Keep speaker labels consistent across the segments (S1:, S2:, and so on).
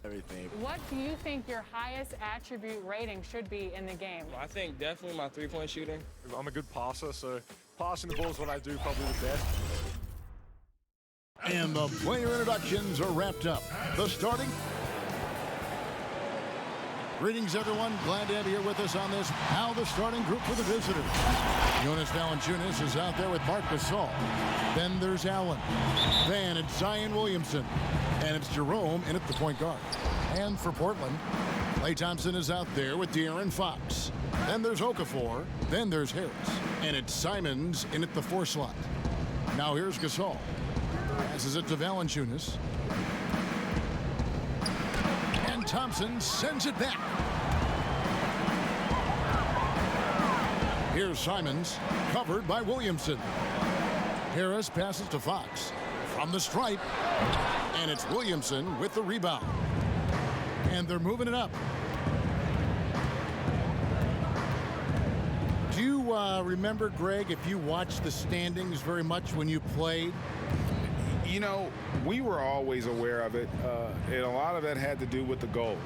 S1: everything.
S2: What do you think your highest attribute rating should be in the game?
S3: I think definitely my three-point shooting.
S4: I'm a good passer, so passing the ball is what I do probably the best.
S5: And the player introductions are wrapped up. The starting. Greetings, everyone. Glad to have you here with us on this. Now the starting group for the visitors. Jonas Valanciunas is out there with Marc Gasol. Then there's Allen. Then it's Zion Williamson. And it's Jerome in at the point guard. And for Portland, Klay Thompson is out there with De'Aaron Fox. Then there's Okafor. Then there's Harris. And it's Simons in at the 4 slot. Now here's Gasol. Passes it to Valanciunas. And Thompson sends it back. Here's Simons, covered by Williamson. Harris passes to Fox. From the stripe. And it's Williamson with the rebound. And they're moving it up. Do you remember, Greg, if you watched the standings very much when you played?
S6: You know, we were always aware of it, and a lot of that had to do with the goals.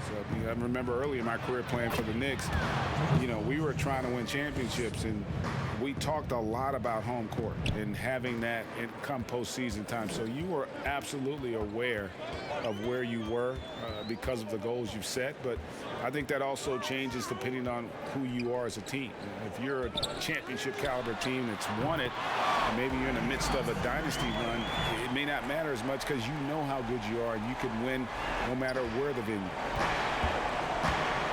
S6: I remember early in my career playing for the Knicks, you know, we were trying to win championships, and we talked a lot about home court and having that come postseason time. So you were absolutely aware of where you were because of the goals you've set, but I think that also changes depending on who you are as a team. If you're a championship caliber team that's won it, and maybe you're in the midst of a dynasty run, it may not matter as much because you know how good you are and you can win no matter where the venue.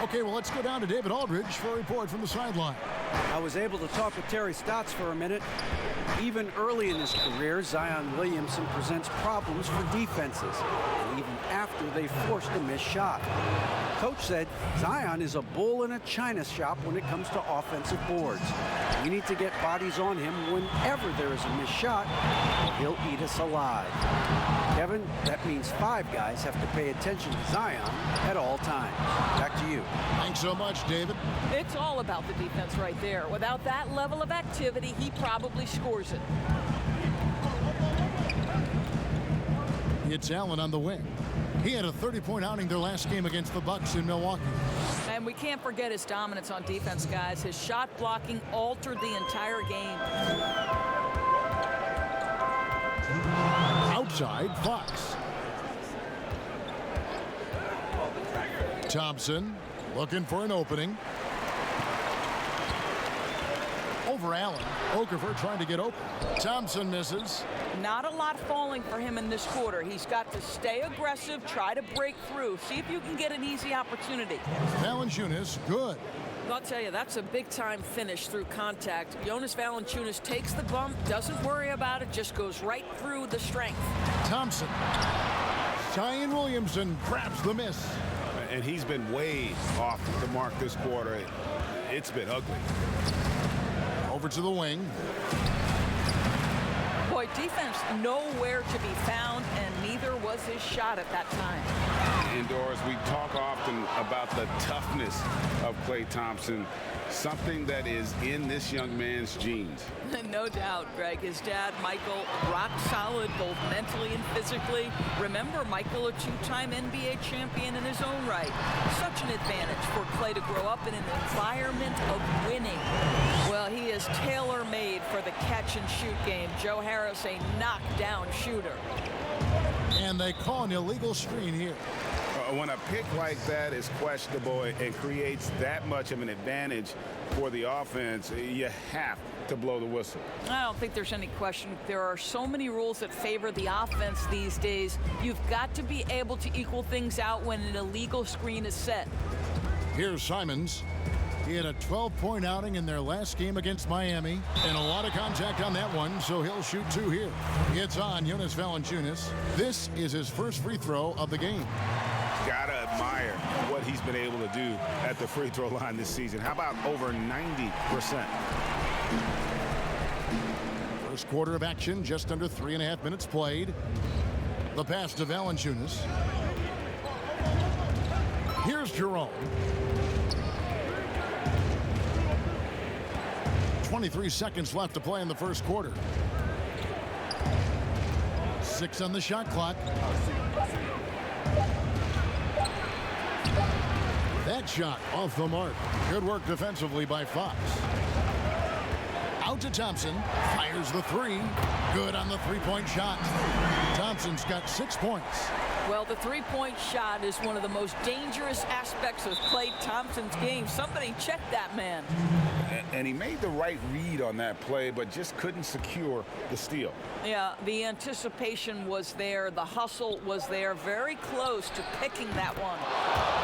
S5: Okay, well, let's go down to David Aldridge for a report from the sideline.
S7: I was able to talk with Terry Stotts for a minute. Even early in his career, Zion Williamson presents problems for defenses, and even after they forced a missed shot. Coach said Zion is a bull in a china shop when it comes to offensive boards. We need to get bodies on him whenever there is a missed shot, or he'll eat us alive. Kevin, that means 5 guys have to pay attention to Zion at all times. Back to you.
S5: Thanks so much, David.
S8: It's all about the defense right there. Without that level of activity, he probably scores it.
S5: It's Allen on the wing. He had a 30-point outing their last game against the Bucks in Milwaukee.
S8: And we can't forget his dominance on defense, guys. His shot blocking altered the entire game.
S5: Outside, Fox. Thompson looking for an opening. Over Allen. Okafor trying to get open. Thompson misses.
S8: Not a lot falling for him in this quarter. He's got to stay aggressive, try to break through, see if you can get an easy opportunity.
S5: Valanciunas, good.
S8: I'll tell you, that's a big-time finish through contact. Jonas Valanciunas takes the bump, doesn't worry about it, just goes right through the strength.
S5: Thompson. Zion Williamson grabs the miss.
S6: And he's been way off the mark this quarter. It's been ugly.
S5: Over to the wing.
S8: Boy, defense nowhere to be found, and neither was his shot at that time.
S6: Indoors, we talk often about the toughness of Klay Thompson, something that is in this young man's genes.
S8: No doubt, Greg. His dad, Michael, rock solid both mentally and physically. Remember, Michael, a 2-time NBA champion in his own right. Such an advantage for Klay to grow up in an environment of winning. Well, he is tailor-made for the catch-and-shoot game. Joe Harris, a knockdown shooter.
S5: And they call an illegal screen here.
S6: When a pick like that is questionable and creates that much of an advantage for the offense, you have to blow the whistle.
S8: I don't think there's any question. There are so many rules that favor the offense these days. You've got to be able to equal things out when an illegal screen is set.
S5: Here's Simons. He had a 12-point outing in their last game against Miami, and a lot of contact on that one, so he'll shoot 2 here. It's on Jonas Valanciunas. This is his first free throw of the game.
S6: Gotta admire what he's been able to do at the free throw line this season. How about over 90%?
S5: First quarter of action, just under 3.5 minutes played. The pass to Valanciunas. Here's Jerome. 23 seconds left to play in the first quarter. 6 on the shot clock. That shot off the mark. Good work defensively by Fox. Out to Thompson. Fires the three. Good on the three-point shot. Thompson's got 6 points.
S8: Well, the three-point shot is one of the most dangerous aspects of Klay Thompson's game. Somebody check that man.
S6: And he made the right read on that play, but just couldn't secure the steal.
S8: Yeah, the anticipation was there. The hustle was there. Very close to picking that one.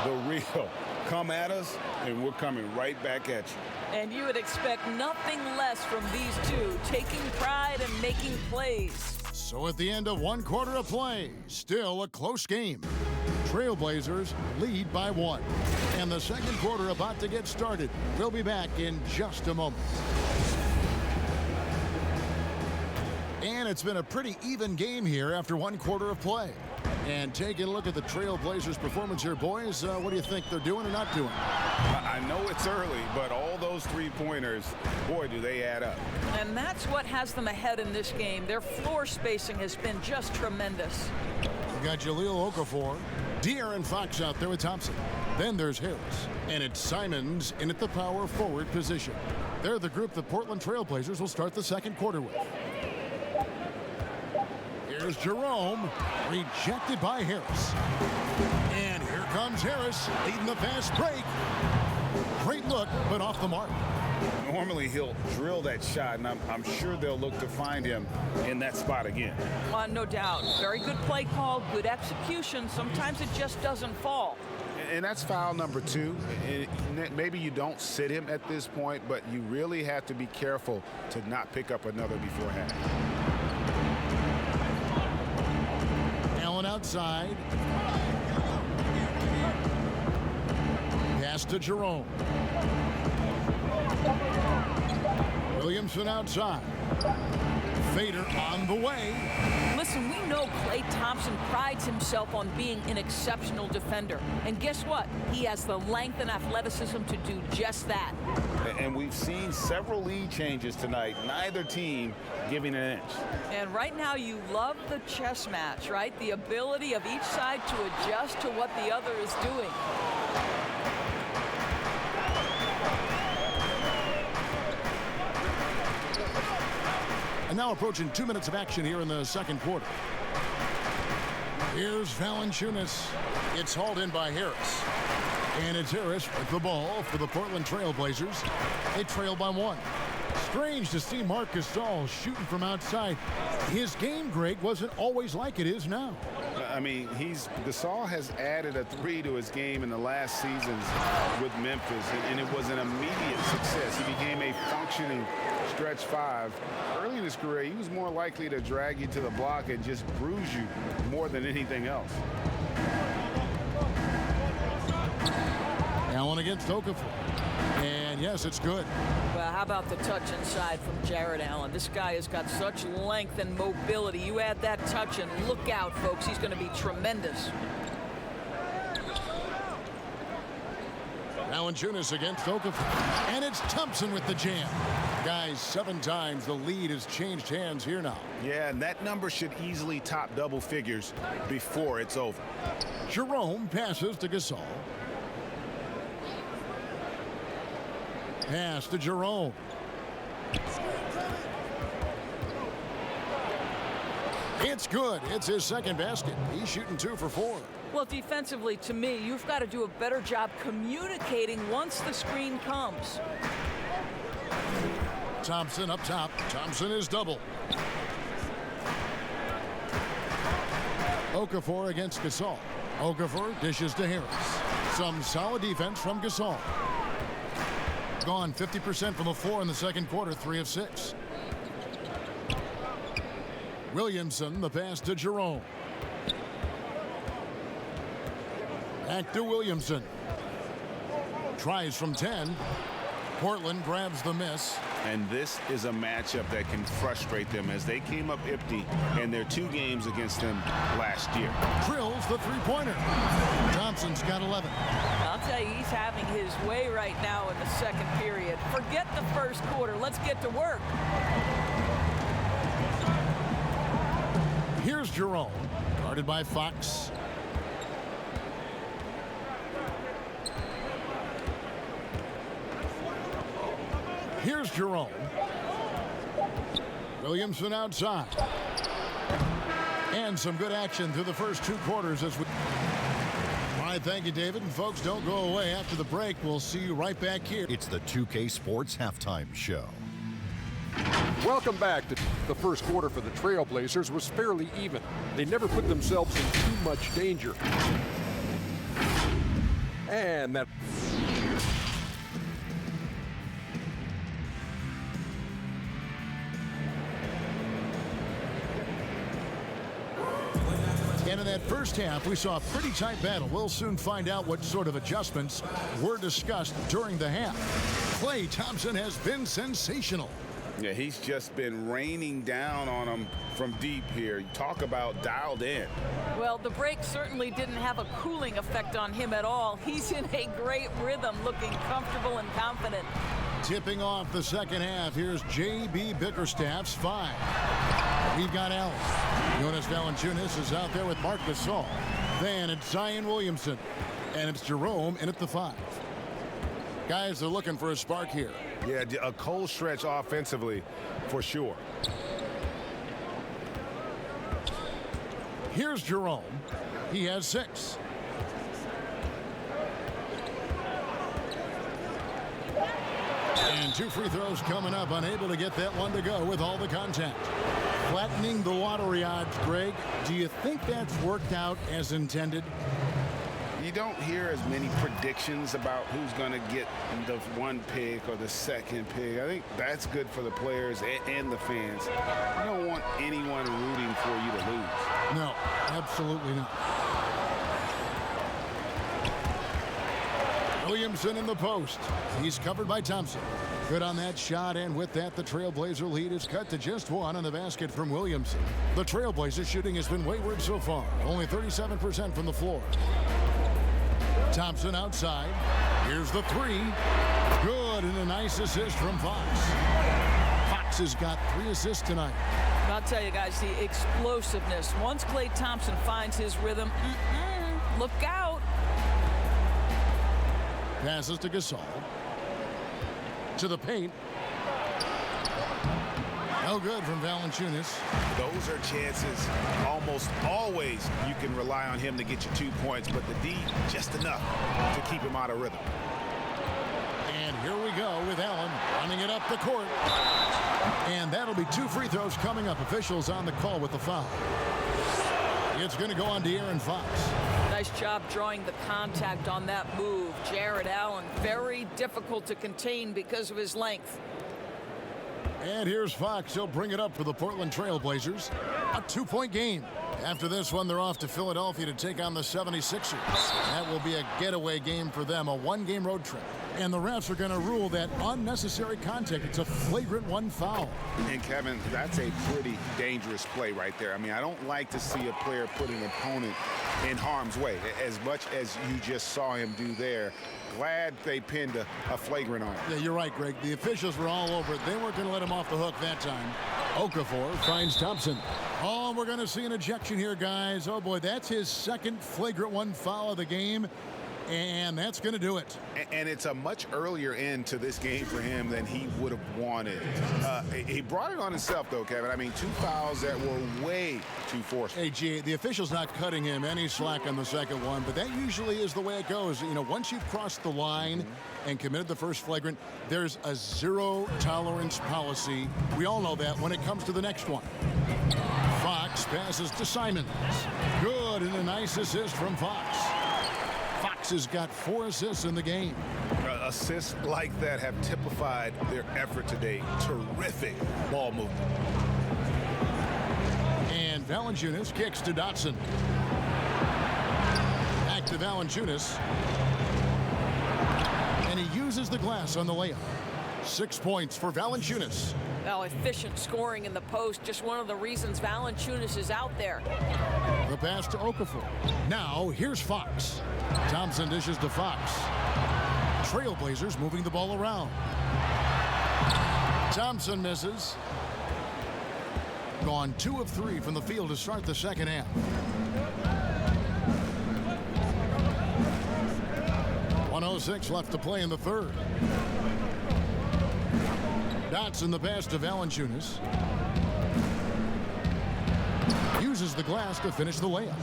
S6: The real come at us, and we're coming right back at you.
S8: And you would expect nothing less from these two, taking pride and making plays.
S5: So at the end of 1 quarter of play, still a close game. Trailblazers lead by 1. And the second quarter about to get started. We'll be back in just a moment. And it's been a pretty even game here after 1 quarter of play. And taking a look at the Trailblazers' performance here, boys, what do you think they're doing or not doing?
S6: I know it's early, but all those three-pointers, boy, do they add up.
S8: And that's what has them ahead in this game. Their floor spacing has been just tremendous.
S5: We got Jahlil Okafor, De'Aaron Fox out there with Thompson. Then there's Harris, and it's Simons in at the power forward position. They're the group the Portland Trailblazers will start the second quarter with. Here's Jerome, rejected by Harris. And here comes Harris, leading the fast break. Great look, but off the mark.
S6: Normally he'll drill that shot, and I'm sure they'll look to find him in that spot again.
S8: No doubt. Very good play call, good execution. Sometimes it just doesn't fall.
S6: And that's foul number 2. Maybe you don't sit him at this point, but you really have to be careful to not pick up another beforehand.
S5: Allen outside. Pass to Jerome. Williamson outside. Fader on the way.
S8: Listen, we know Klay Thompson prides himself on being an exceptional defender. And guess what? He has the length and athleticism to do just that.
S6: And we've seen several lead changes tonight, neither team giving an inch.
S8: And right now you love the chess match, right? The ability of each side to adjust to what the other is doing.
S5: And now approaching 2 minutes of action here in the second quarter. Here's Valanciunas. It's hauled in by Harris. And it's Harris with the ball for the Portland Trailblazers. They trail by 1. Strange to see Marc Gasol shooting from outside. His game, Greg, wasn't always like it is now.
S6: I mean, Gasol has added a 3 to his game in the last seasons with Memphis, and it was an immediate success. He became a functioning stretch 5. Early in his career, he was more likely to drag you to the block and just bruise you more than anything else.
S5: Allen against Okafor. And yes, it's good.
S8: Well, how about the touch inside from Jared Allen? This guy has got such length and mobility. You add that touch and look out, folks. He's going to be tremendous.
S5: Valanciunas against Okafor. And it's Thompson with the jam. Guys, 7 times the lead has changed hands here now.
S6: Yeah, and that number should easily top double figures before it's over.
S5: Jerome passes to Gasol. Pass to Jerome. It's good. It's his second basket. He's shooting 2 for 4.
S8: Well, defensively, to me, you've got to do a better job communicating once the screen comes.
S5: Thompson up top. Thompson is double. Okafor against Gasol. Okafor dishes to Harris. Some solid defense from Gasol. Gone 50% from the floor in the second quarter, 3 of 6. Williamson, the pass to Jerome. Back to Williamson. Tries from 10. Portland grabs the miss.
S6: And this is a matchup that can frustrate them as they came up empty in their 2 games against them last year.
S5: Drills the three-pointer. Thompson's got 11.
S8: I'll tell you, he's having his way right now in the second period. Forget the first quarter. Let's get to work.
S5: Here's Jerome, guarded by Fox. Here's Jerome. Williamson outside. And some good action through the first 2 quarters as we... All right, thank you, David. And folks, don't go away. After the break, we'll see you right back here.
S1: It's the 2K Sports Halftime Show.
S9: Welcome back. The first quarter for the Trailblazers was fairly even. They never put themselves in too much danger. And that...
S5: And in that first half, we saw a pretty tight battle. We'll soon find out what sort of adjustments were discussed during the half. Klay Thompson has been sensational.
S6: Yeah, he's just been raining down on him from deep here. You talk about dialed in.
S8: Well, the break certainly didn't have a cooling effect on him at all. He's in a great rhythm, looking comfortable and confident.
S5: Tipping off the second half, here's J.B. Bickerstaff's 5. We've got Allen. Jonas Valanciunas is out there with Marc Gasol. Then it's Zion Williamson. And it's Jerome in at the 5. Guys are looking for a spark here.
S6: Yeah, a cold stretch offensively for sure.
S5: Here's Jerome. He has 6. And 2 free throws coming up. Unable to get that one to go with all the contact. Flattening the lottery odds, Greg. Do you think that's worked out as intended?
S6: You don't hear as many predictions about who's going to get the 1 pick or the 2nd pick. I think that's good for the players and the fans. You don't want anyone rooting for you to lose.
S5: No, absolutely not. Williamson in the post. He's covered by Thompson. Good on that shot, and with that, the Trailblazer lead is cut to just 1 on the basket from Williamson. The Trailblazer shooting has been wayward so far, only 37% from the floor. Thompson outside. Here's the 3. Good, and a nice assist from Fox. Fox has got 3 assists tonight.
S8: I'll tell you guys, the explosiveness. Once Klay Thompson finds his rhythm, look out.
S5: Passes to Gasol. To the paint. No good from Valanciunas.
S6: Those are chances almost always you can rely on him to get you 2 points, but the D just enough to keep him out of rhythm.
S5: And here we go with Allen running it up the court. And that'll be 2 free throws coming up. Officials on the call with the foul. It's going to go on De'Aaron Fox.
S8: Nice job drawing the contact on that move. Jared Allen, very difficult to contain because of his length.
S5: And here's Fox. He'll bring it up for the Portland Trailblazers. A 2-point game. After this one, they're off to Philadelphia to take on the 76ers. That will be a getaway game for them, a 1-game road trip. And the refs are going to rule that unnecessary contact. It's a flagrant 1 foul.
S6: And Kevin, that's a pretty dangerous play right there. I mean, I don't like to see a player put an opponent in harm's way, as much as you just saw him do there. Glad they pinned a flagrant on him.
S5: Yeah, you're right, Greg. The officials were all over it. They weren't going to let him off the hook that time. Okafor finds Thompson. Oh, we're going to see an ejection here, guys. Oh, boy, that's his 2nd flagrant 1 foul of the game. And that's going to do it.
S6: And it's a much earlier end to this game for him than he would have wanted. He brought it on himself, though, Kevin. I mean, 2 fouls that were way too forceful.
S5: Hey, G, the official's not cutting him any slack on the 2nd one, but that usually is the way it goes. You know, once you've crossed the line and committed the first flagrant, there's a 0-tolerance policy. We all know that when it comes to the next one. Fox passes to Simons. Good, and a nice assist from Fox. Fox has got 4 assists in the game.
S6: Assists like that have typified their effort today. Terrific ball movement.
S5: And Valanciunas kicks to Dotson. Back to Valanciunas. And he uses the glass on the layup. 6 points for Valanciunas.
S8: Well, efficient scoring in the post, just one of the reasons Valanciunas is out there.
S5: The pass to Okafor. Now, here's Fox. Thompson dishes to Fox. Trailblazers moving the ball around. Thompson misses. Gone 2 of 3 from the field to start the 2nd half. .106 left to play in the 3rd. Dotson the pass to Valanciunas. Uses the glass to finish the layup.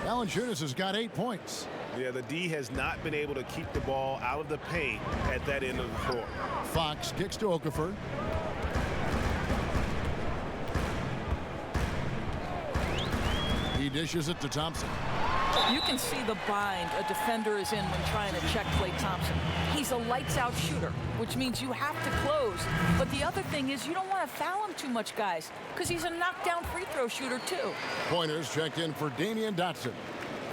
S5: Valanciunas has got 8 points.
S10: Yeah, the D has not been able to keep the ball out of the paint at that end of the floor.
S5: Fox kicks to Okafor. He dishes it to Thompson.
S8: You can see the bind a defender is in when trying to check Klay Thompson. He's a lights-out shooter, which means you have to close. But the other thing is you don't want to foul him too much, guys, because he's a knockdown free throw shooter, too.
S5: Pointers checked in for Damian Dotson.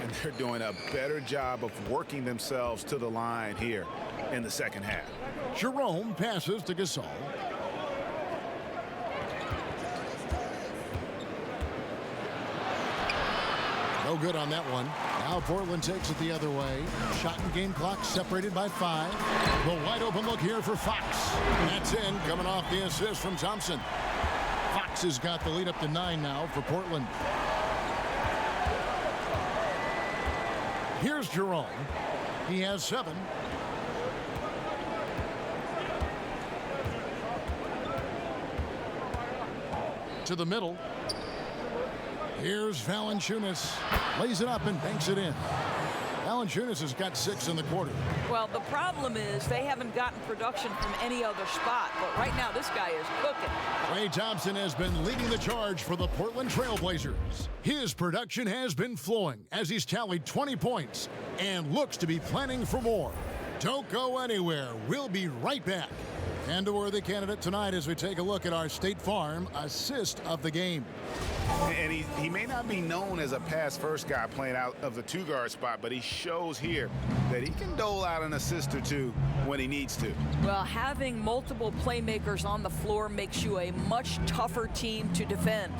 S10: And they're doing a better job of working themselves to the line here in the second half.
S5: Jerome passes to Gasol. No good on that one. Now Portland takes it the other way. Shot and game clock separated by 5. The wide open look here for Fox. That's in, coming off the assist from Thompson. Fox has got the lead up to 9 now for Portland. Here's Jerome. He has 7. To the middle. Here's Valanciunas. Lays it up and banks it in. Valanciunas has got 6 in the quarter.
S8: Well, the problem is they haven't gotten production from any other spot. But right now, this guy is cooking.
S5: Klay Thompson has been leading the charge for the Portland Trail Blazers. His production has been flowing as he's tallied 20 points and looks to be planning for more. Don't go anywhere. We'll be right back. And a worthy candidate tonight as we take a look at our State Farm assist of the game.
S10: And he may not be known as a pass-first guy playing out of the 2-guard spot, but he shows here that he can dole out an assist or two when he needs to.
S8: Well, having multiple playmakers on the floor makes you a much tougher team to defend.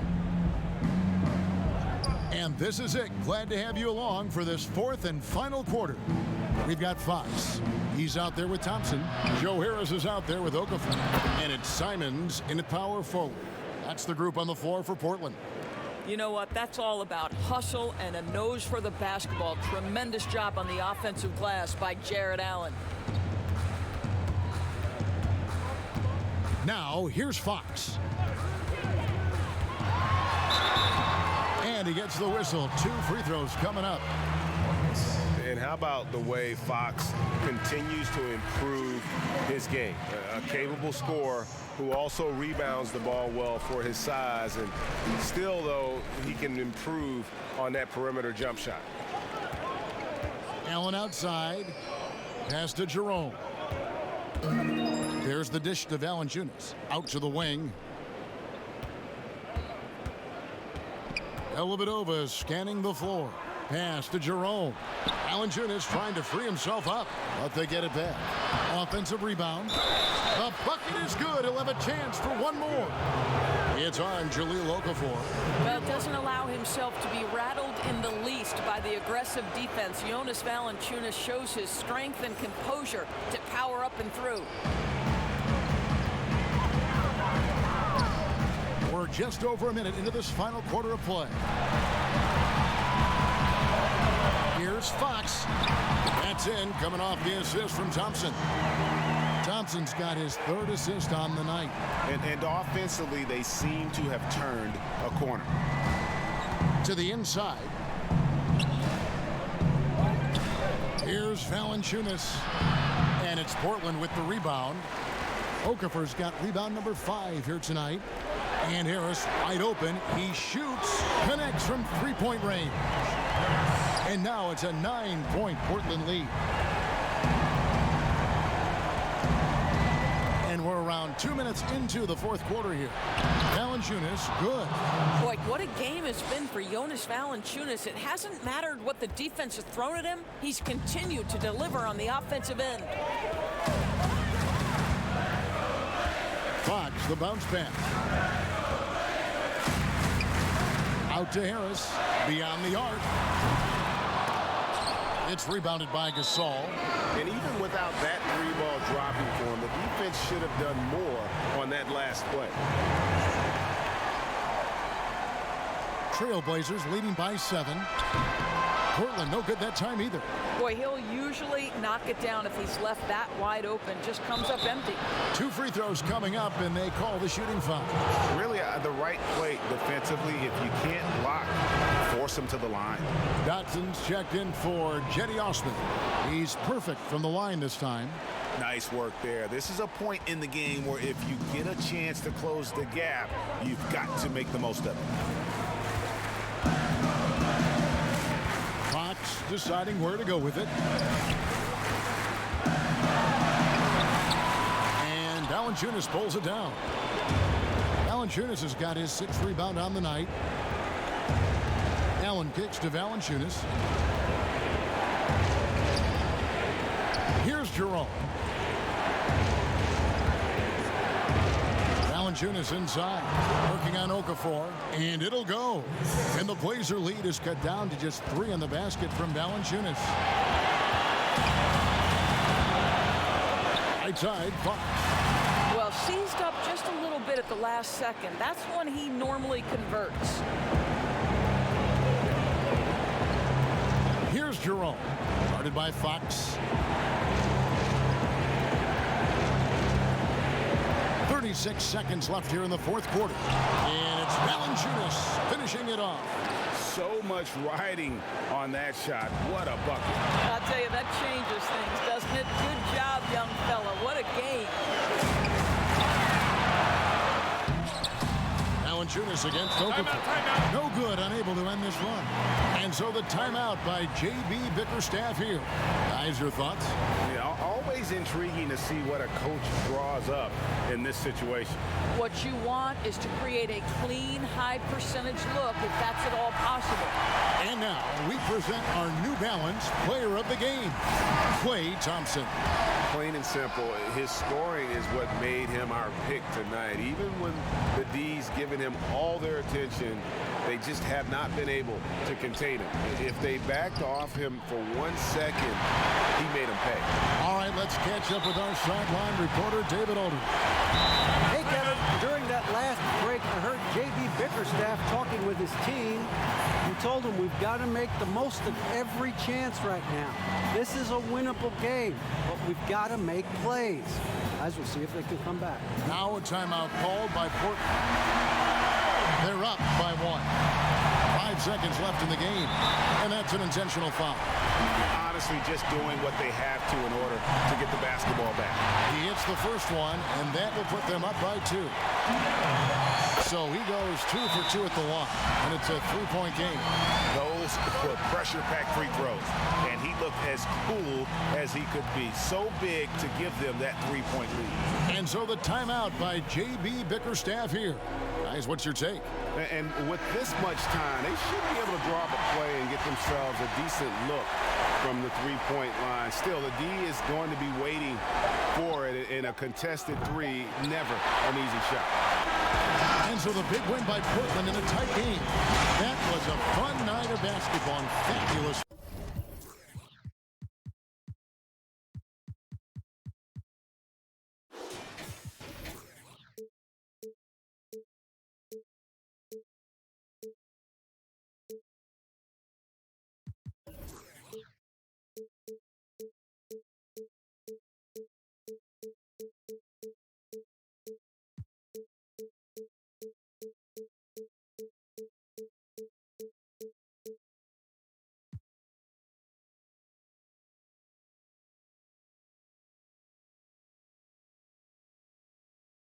S5: And this is it. Glad to have you along for this 4th and final quarter. We've got Fox. He's out there with Thompson. Joe Harris is out there with Okafor. And it's Simons in at power forward. That's the group on the floor for Portland.
S8: You know what? That's all about hustle and a nose for the basketball. Tremendous job on the offensive glass by Jared Allen.
S5: Now, here's Fox. And he gets the whistle. 2 free throws coming up.
S10: And how about the way Fox continues to improve his game? A capable scorer who also rebounds the ball well for his size. And still, though, he can improve on that perimeter jump shot.
S5: Allen outside. Pass to Jerome. There's the dish to Valanciunas. Out to the wing. Dellavedova is scanning the floor. Pass to Jerome. Valanciunas trying to free himself up, but they get it back. Offensive rebound. The bucket is good. He'll have a chance for one more. It's on Jahlil Okafor.
S8: Well, doesn't allow himself to be rattled in the least by the aggressive defense. Jonas Valanciunas shows his strength and composure to power up and through.
S5: We're just over a minute into this final quarter of play. Here's Fox. That's in, coming off the assist from Thompson. Thompson's got his 3rd assist on the night.
S10: And offensively, they seem to have turned a corner.
S5: To the inside. Here's Valanciunas. And it's Portland with the rebound. Okafor's got rebound number 5 here tonight. And Harris wide open. He shoots. Connects from 3-point range. And now it's a 9-point Portland lead. And we're around 2 minutes into the 4th quarter here. Valanciunas, good.
S8: Boy, what a game it's been for Jonas Valanciunas. It hasn't mattered what the defense has thrown at him. He's continued to deliver on the offensive end.
S5: Fox, the bounce pass. Out to Harris. Beyond the arc. It's rebounded by Gasol.
S10: And even without that 3-ball dropping for him, the defense should have done more on that last play.
S5: Trailblazers leading by 7. Portland, no good that time either.
S8: Boy, he'll usually knock it down if he's left that wide open. Just comes up empty.
S5: 2 free throws coming up, and they call the shooting foul.
S6: Really, the right play defensively. If you can't block, force him to the line.
S5: Dotson's checked in for Jetty Osman. He's perfect from the line this time.
S6: Nice work there. This is a point in the game where if you get a chance to close the gap, you've got to make the most of it.
S5: Fox deciding where to go with it. And Valanciunas pulls it down. Valanciunas has got his 6th rebound on the night. Allen kicks to Valanciunas. Here's Jerome. Valanciunas inside, working on Okafor, and it'll go. And the Blazer lead is cut down to just 3 on the basket from Valanciunas. Right side, Fox.
S8: Well, seized up just a little bit at the last second. That's when he normally converts.
S5: Here's Jerome, guarded by Fox. 36 seconds left here in the 4th quarter. And it's Valanciunas finishing it off.
S6: So much riding on that shot. What a bucket.
S8: I'll tell you, that changes things, doesn't it? Good job, young fella. What a game.
S5: Valanciunas against Okafor. No good, unable to end this run. And so the timeout by J.B. Bickerstaff here. Guys, your thoughts?
S6: Yeah, always intriguing to see what a coach draws up in this situation.
S8: What you want is to create a clean, high percentage look if that's at all possible.
S5: And now we present our New Balance player of the game, Klay Thompson.
S10: Plain and simple, his scoring is what made him our pick tonight. Even when the D's giving him all their attention, they just have not been able to contain him. If they backed off him for 1 second, he made them pay.
S5: All right, let's catch up with our sideline reporter, David Aldridge.
S7: Hey, Kevin, during that last break, I heard J.B. Bickerstaff talking with his team. He told them we've got to make the most of every chance right now. This is a winnable game, but we've got to make plays. Guys, we'll see if they can come back.
S5: Now a timeout called by Portland. They're up by 1. 5 seconds left in the game, and that's an intentional foul.
S6: Honestly, just doing what they have to in order to get the basketball back.
S5: He hits the first one, and that will put them up by 2. So he goes 2 for 2 at the line, and it's a 3-point game.
S6: Those were pressure-packed free throws, and he looked as cool as he could be. So big to give them that 3-point lead.
S5: And so the timeout by J.B. Bickerstaff here. Guys, what's your take?
S10: And with this much time, they should be able to draw up a play and get themselves a decent look from the 3-point line. Still, the D is going to be waiting for it in a contested 3. Never an easy shot.
S5: And so the big win by Portland in a tight game. That was a fun night of basketball and fabulous.